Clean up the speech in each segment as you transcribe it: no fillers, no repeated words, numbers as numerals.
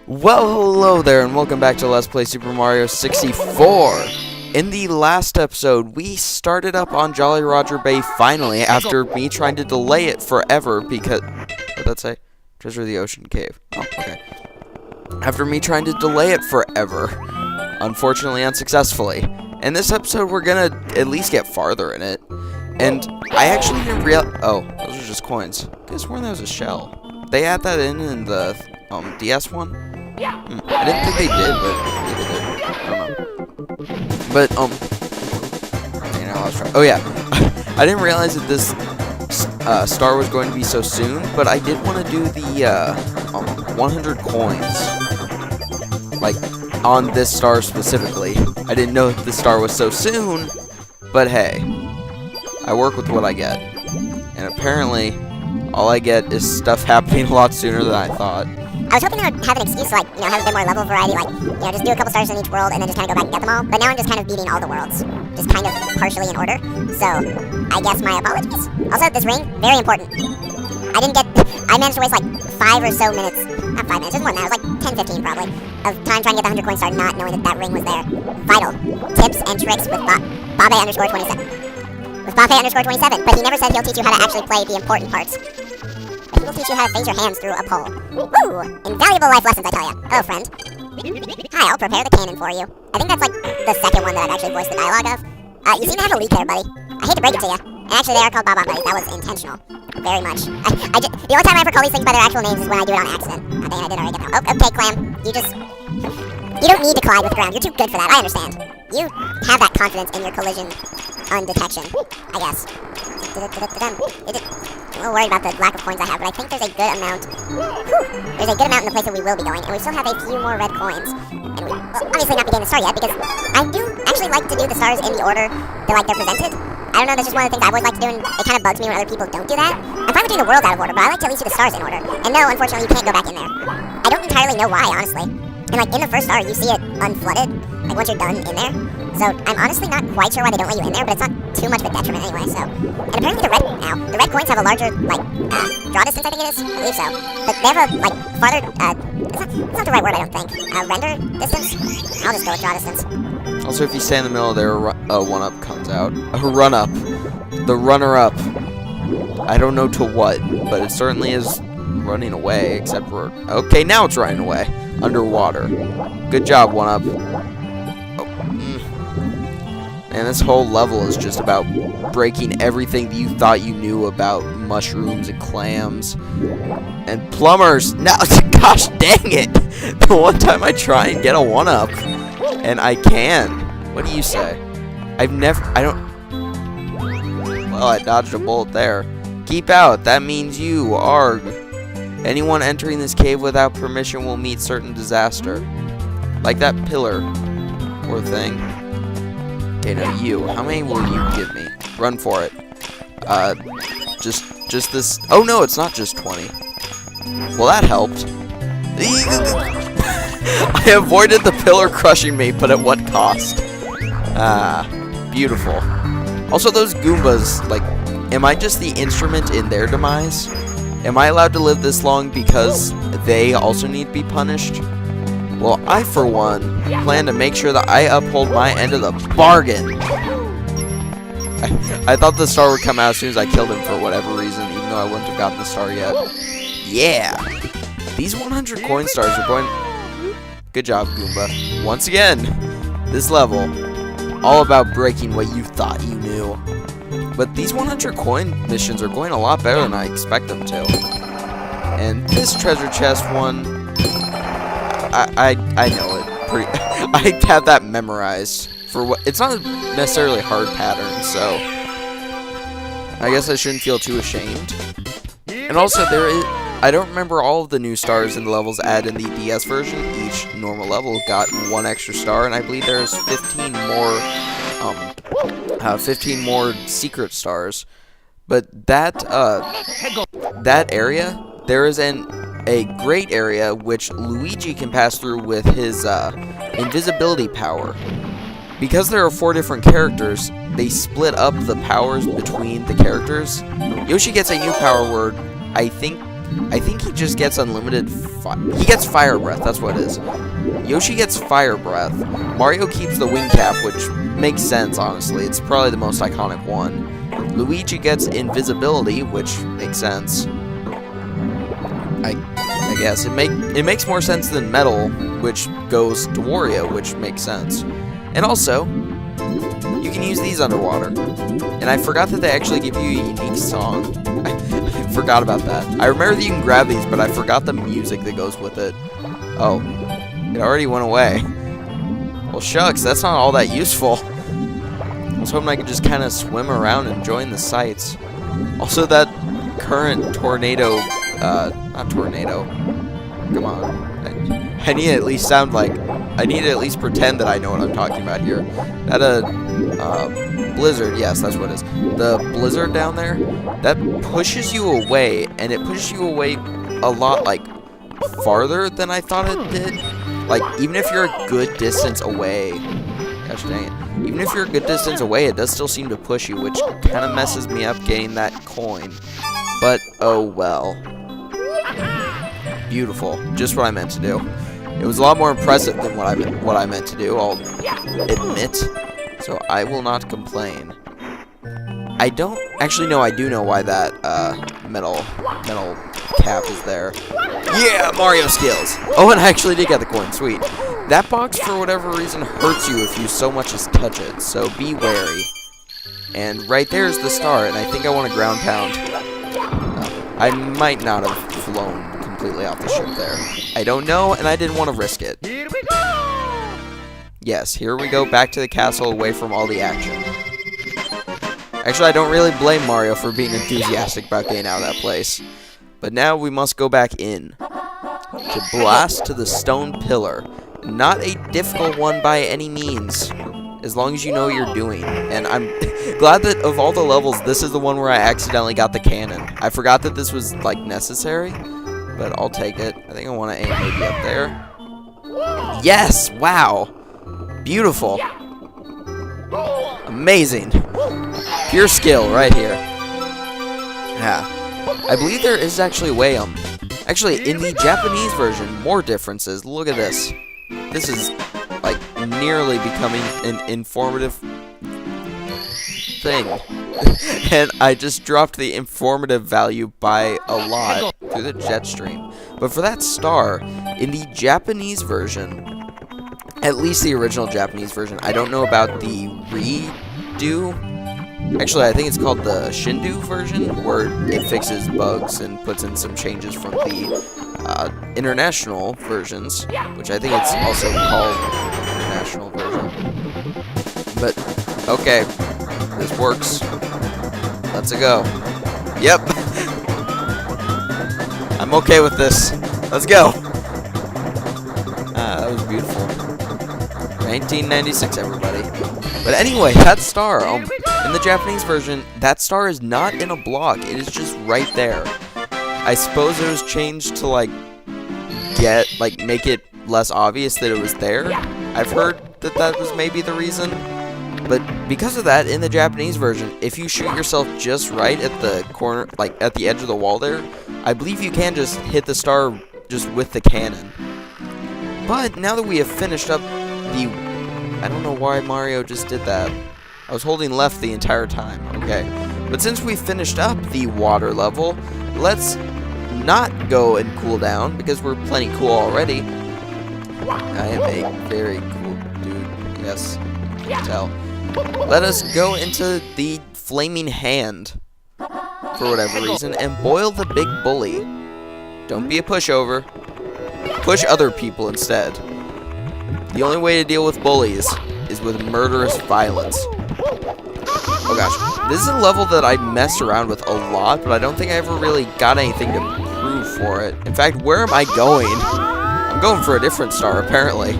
Well, hello there, and welcome back to Let's Play Super Mario 64. In the last episode, we started up on Jolly Roger Bay finally, after me trying to delay it forever because... What did that say? Treasure of the Ocean Cave. Oh, okay. After me trying to delay it forever, unfortunately unsuccessfully. In this episode, we're gonna at least get farther in it. And I actually didn't realize... Oh, those are just coins. I guess when there was a shell. They add that in the... DS one? I didn't think they did, but maybe they did. I don't know. But, okay, now I was trying. Oh, yeah. I didn't realize that this star was going to be so soon, but I did want to do the 100 coins. Like, on this star specifically. I didn't know that this star was so soon, but hey. I work with what I get. And apparently, all I get is stuff happening a lot sooner than I thought. I was hoping I would have an excuse to, like, have a bit more level variety, like, just do a couple stars in each world and then just kind of go back and get them all. But now I'm just kind of beating all the worlds, just kind of partially in order. So, I guess my apologies. Also, this ring, very important. I managed to waste, like, 5 or so minutes, not 5 minutes, it was more than that, it was like 10, 15 probably, of time trying to get the 100 coin star, not knowing that that ring was there. Vital. Tips and tricks with Babe_27. With Babe_27, but he never said he'll teach you how to actually play the important parts. He will teach you how to phase your hands through a pole. Woo! Invaluable life lessons, I tell ya. Hello, friend. Hi, I'll prepare the cannon for you. I think that's, like, the second one that I've actually voiced the dialogue of. You seem to have a leak there, buddy. I hate to break it to you. And actually, they are called Baba Buddies. That was intentional. Very much. The only time I ever call these things by their actual names is when I do it on accident. I think I did already get that. Oh, okay, Clam. You don't need to collide with the ground. You're too good for that. I understand. You have that confidence in your collision undetection, I guess. I'm a little worried about the lack of coins I have, but I think there's a good amount. There's a good amount in the place that we will be going, and we still have a few more red coins. And we, well, obviously not be getting the star yet, because I do actually like to do the stars in the order that, like, they're presented. I don't know, that's just one of the things I've always liked to do, and it kind of bugs me when other people don't do that. I'm fine with doing the world out of order, but I like to at least do the stars in order. And no, unfortunately, you can't go back in there. I don't entirely know why, honestly. And, like, in the first star, you see it unflooded, like, once you're done in there. So, I'm honestly not quite sure why they don't let you in there, but it's not too much of a detriment anyway, so. And apparently the red coins have a larger, like, draw distance, I think it is? I believe so. But they have a, like, farther, it's not the right word, I don't think. Render distance? I'll just go with draw distance. Also, if you stay in the middle there, a one-up comes out. A run-up. The runner-up. I don't know to what, but it certainly is running away, except for... Okay, now it's running away. Underwater. Good job, one-up. And this whole level is just about breaking everything that you thought you knew about mushrooms and clams and plumbers. Now, gosh dang it! The one time I try and get a one-up, and I can. What do you say? Well, I dodged a bullet there. Keep out. That means you. Arg. Anyone entering this cave without permission will meet certain disaster. Like that pillar. Poor thing. Okay, now you. How many will you give me? Run for it. Just this. Oh no, it's not just 20. Well, that helped. I avoided the pillar crushing me, but at what cost? Ah, beautiful. Also, those Goombas, like, am I just the instrument in their demise? Am I allowed to live this long because they also need to be punished? Well, I, for one, plan to make sure that I uphold my end of the bargain. I thought the star would come out as soon as I killed him for whatever reason, even though I wouldn't have gotten the star yet. Yeah! These 100 coin stars are going... Good job, Goomba. Once again, this level, all about breaking what you thought you knew. But these 100 coin missions are going a lot better than I expect them to. And this treasure chest one... I know it pretty. I have that memorized for what it's not necessarily a hard pattern, so I guess I shouldn't feel too ashamed. And also I don't remember all of the new stars in the levels added in the DS version. Each normal level got 1 extra star, and I believe there's 15 more secret stars. But that area, there is a great area which Luigi can pass through with his invisibility power. Because there are 4 different characters, they split up the powers between the characters. Yoshi gets a new power word, I think I think he just gets unlimited he gets fire breath, that's what it is. Yoshi gets fire breath. Mario keeps the wing cap, which makes sense, honestly. It's probably the most iconic one. Luigi gets invisibility, which makes sense. I guess. It makes more sense than metal, which goes to Wario, which makes sense. And also, you can use these underwater. And I forgot that they actually give you a unique song. I forgot about that. I remember that you can grab these, but I forgot the music that goes with it. Oh, it already went away. Well, shucks, that's not all that useful. I was hoping I could just kind of swim around and join the sights. Also, that current tornado, not tornado. Come on. I need to at least sound like, I need to at least pretend that I know what I'm talking about here. That, blizzard, yes, that's what it is. The blizzard down there, that pushes you away, and it pushes you away a lot, like, farther than I thought it did. Like, even if you're a good distance away, gosh dang it, even if you're a good distance away, it does still seem to push you, which kind of messes me up getting that coin. But, oh well. Beautiful, just what I meant to do. It was a lot more impressive than what I meant to do, I'll admit. So I will not complain. I don't actually know. I do know why that metal cap is there. Yeah, Mario skills. Oh, and I actually did get the coin. Sweet. That box, for whatever reason, hurts you if you so much as touch it. So be wary. And right there is the star, and I think I want a ground pound. I might not have flown completely off the ship there. I don't know, and I didn't want to risk it. Here we go! Yes, here we go, back to the castle, away from all the action. Actually, I don't really blame Mario for being enthusiastic about getting out of that place. But now we must go back in. To blast to the stone pillar. Not a difficult one by any means, as long as you know what you're doing. And I'm glad that of all the levels, this is the one where I accidentally got the cannon. I forgot that this was, like, necessary, but I'll take it. I think I want to aim maybe up there. Yes! Wow! Beautiful. Amazing. Pure skill right here. Yeah. I believe there is actually a way, actually, in the Japanese version, more differences. Look at this. This is, like, nearly becoming an informative thing. And I just dropped the informative value by a lot through the jet stream. But for that star, in the Japanese version, at least the original Japanese version, I don't know about the redo. Actually, I think it's called the Shindu version, where it fixes bugs and puts in some changes from the international versions, which I think it's also called international version. But, okay, this works. Let's go. Yep. I'm okay with this. Let's go. That was beautiful. 1996, everybody. But anyway, that star, in the Japanese version, that star is not in a block. It is just right there. I suppose it was changed to, like, make it less obvious that it was there. I've heard that that was maybe the reason. But because of that, in the Japanese version, if you shoot yourself just right at the corner, like, at the edge of the wall there, I believe you can just hit the star just with the cannon. But now that we have finished up the... I don't know why Mario just did that. I was holding left the entire time. Okay. But since we finished up the water level, let's not go and cool down, because we're plenty cool already. I am a very cool dude. Yes, you can tell. Let us go into the flaming hand, for whatever reason, and boil the big bully. Don't be a pushover. Push other people instead. The only way to deal with bullies is with murderous violence. Oh gosh, this is a level that I messed around with a lot, but I don't think I ever really got anything to prove for it. In fact, where am I going? I'm going for a different star, apparently.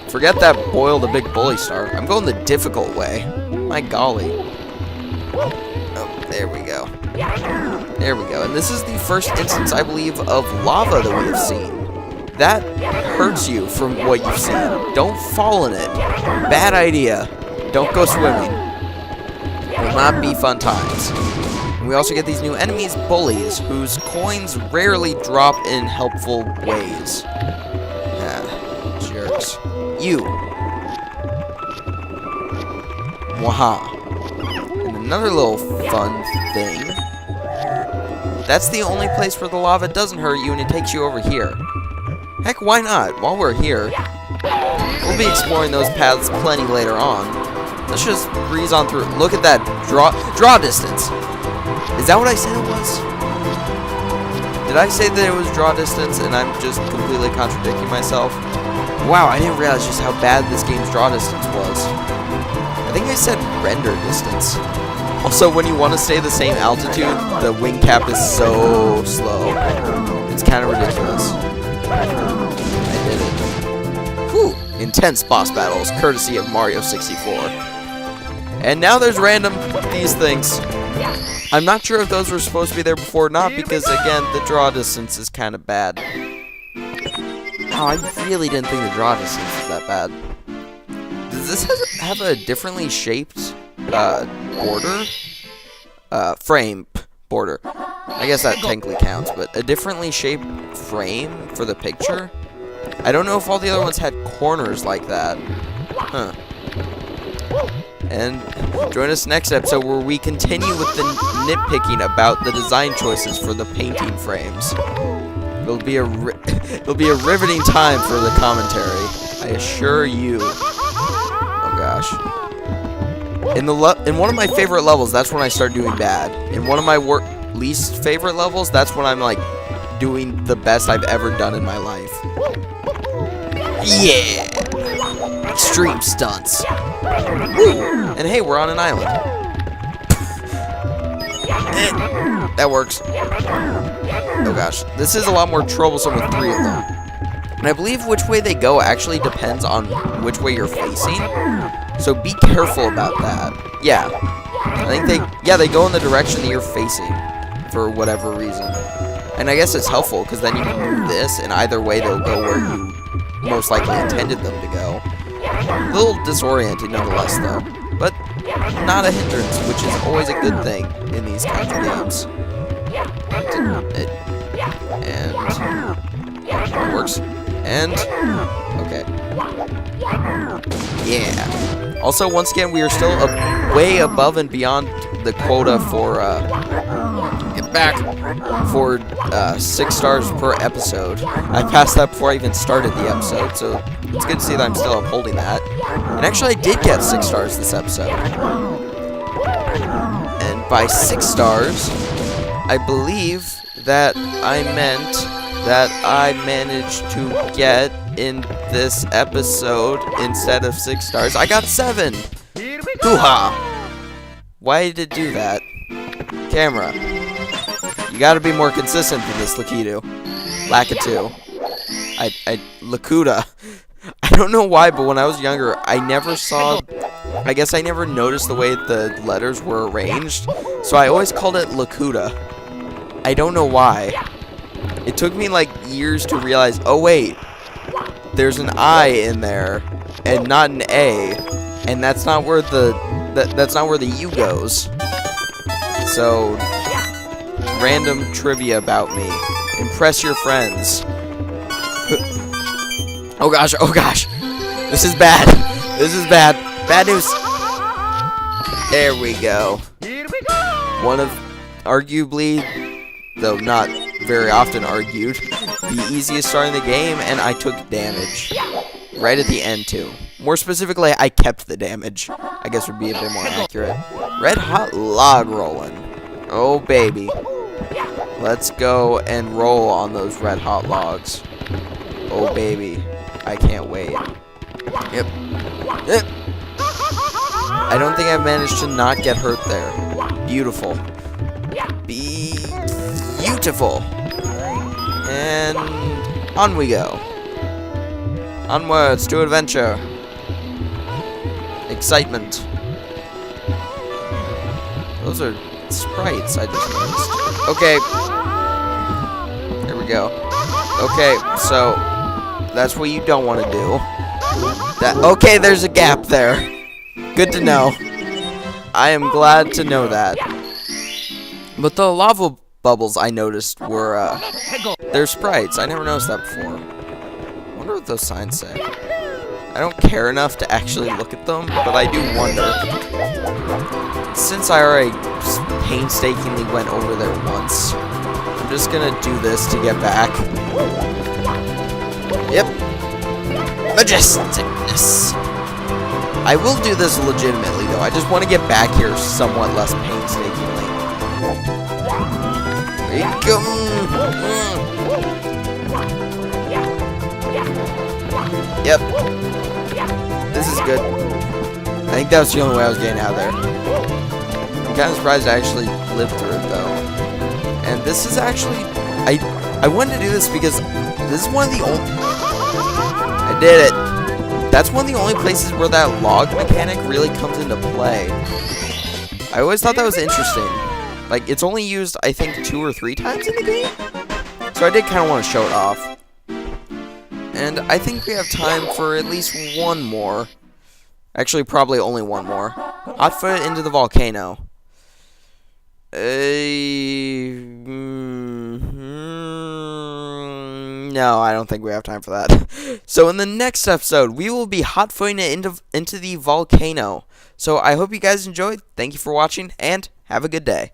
Forget that boil the big bully star. I'm going the difficult way. My golly. Oh, there we go. There we go. And this is the first instance, I believe, of lava that we have seen. That hurts you from what you've seen. Don't fall in it. Bad idea. Don't go swimming. Will not be fun times. we also get these new enemies, bullies, whose coins rarely drop in helpful ways. Jerks. You. Waha. And another little fun thing. That's the only place where the lava doesn't hurt you, and it takes you over here. Heck, why not? While we're here, we'll be exploring those paths plenty later on. Let's just breeze on through. Look at that draw distance. Is that what I said it was? Did I say that it was draw distance and I'm just completely contradicting myself? Wow, I didn't realize just how bad this game's draw distance was. I think I said render distance. Also, when you want to stay the same altitude, the wing cap is so slow. It's kind of ridiculous. I did it. Whew. Intense boss battles, courtesy of Mario 64. And now there's these things. I'm not sure if those were supposed to be there before or not, because again, the draw distance is kind of bad. Oh, I really didn't think the draw distance was that bad. Does this have a differently shaped border? Frame border. I guess that technically counts, but a differently shaped frame for the picture? I don't know if all the other ones had corners like that. Huh. And join us next episode where we continue with the nitpicking about the design choices for the painting frames. It'll be a riveting time for the commentary, I assure you. Oh gosh. In one of my favorite levels, that's when I start doing bad. In one of my least favorite levels, that's when I'm like doing the best I've ever done in my life. Yeah! Extreme stunts. Woo. And hey, we're on an island. That works. Oh gosh, this is a lot more troublesome with 3 of them. And I believe which way they go actually depends on which way you're facing. So be careful about that. Yeah. I think they go in the direction that you're facing for whatever reason. And I guess it's helpful because then you can do this and either way they'll go where you most likely intended them to go. A little disorienting nonetheless though. But not a hindrance, which is always a good thing in these kinds of games. And it works. And okay. Yeah. Also, once again, we are still way above and beyond the quota for get back for 6 stars per episode. I passed that before I even started the episode, so it's good to see that I'm still upholding that. And actually, I did get 6 stars this episode. And by 6 stars, I believe that I meant that I managed to get in this episode, instead of 6 stars, I got 7! Hoo-ha! Why did it do that? Camera. You gotta be more consistent than this, Lakitu. Lakitu. Lakuta. I don't know why, but when I was younger, I guess I never noticed the way the letters were arranged, so I always called it Lakuta. I don't know why. It took me like years to realize, oh wait, there's an I in there and not an A, and that's not where the U goes. So, random trivia about me. Impress your friends. Oh gosh, oh gosh. This is bad. This is bad. Bad news. There we go. One of, arguably, though not very often argued, the easiest star in the game, and I took damage. Right at the end, too. More specifically, I kept the damage. I guess would be a bit more accurate. Red hot log rolling. Oh, baby. Let's go and roll on those red hot logs. Oh, baby. I can't wait. Yep. Yep. I don't think I've managed to not get hurt there. Beautiful. Beautiful. And on we go. Onwards to adventure. Excitement. Those are sprites I just noticed. Okay. Here we go. Okay, so that's what you don't want to do. Okay, there's a gap there. Good to know. I am glad to know that. But the lava bubbles I noticed were, they're sprites. I never noticed that before. I wonder what those signs say. I don't care enough to actually look at them, but I do wonder. Since I already painstakingly went over there once, I'm just gonna do this to get back. Yep. Majesticness. I will do this legitimately, though. I just want to get back here somewhat less painstakingly. There you go. Yep. This is good. I think that was the only way I was getting out of there. I'm kind of surprised I actually lived through it, though. And this is actually... I wanted to do this because this is one of the only... I did it. That's one of the only places where that log mechanic really comes into play. I always thought that was interesting. Like, it's only used, I think, 2 or 3 times in the game. So I did kind of want to show it off. And I think we have time for at least one more. Actually, probably only one more. Hot foot into the volcano. No, I don't think we have time for that. So in the next episode, we will be hot-footing it into the volcano. So I hope you guys enjoyed. Thank you for watching, and have a good day.